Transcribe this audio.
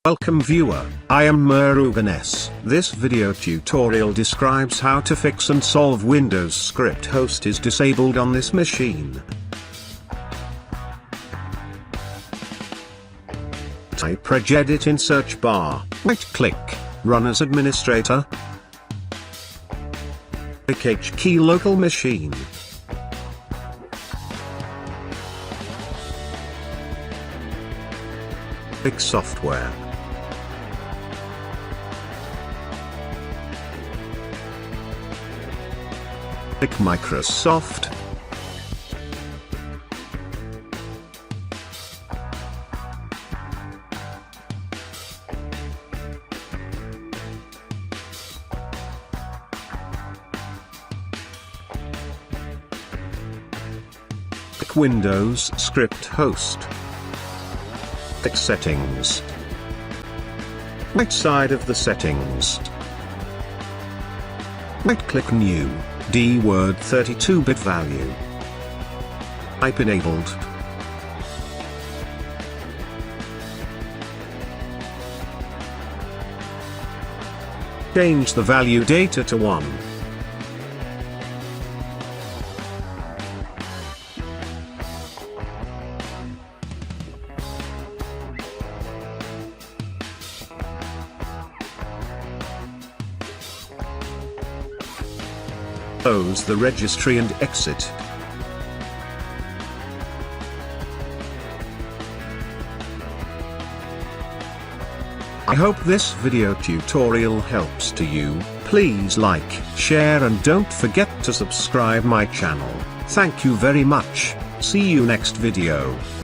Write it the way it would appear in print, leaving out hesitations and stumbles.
Welcome viewer, I am Murugan. This video tutorial describes how to fix and solve Windows script host is disabled on this machine. Type regedit in search bar, right-click, Run as Administrator. Click HKey Local Machine. Click Software. Click Microsoft. Click Windows Script Host. Click Settings. Right side of the settings. Right-click New, D-Word 32-bit value. Type Enabled. Change the value data to 1. Close the registry and exit. I hope this video tutorial helps to you. Please like, share and don't forget to subscribe my channel. Thank you very much. See you next video.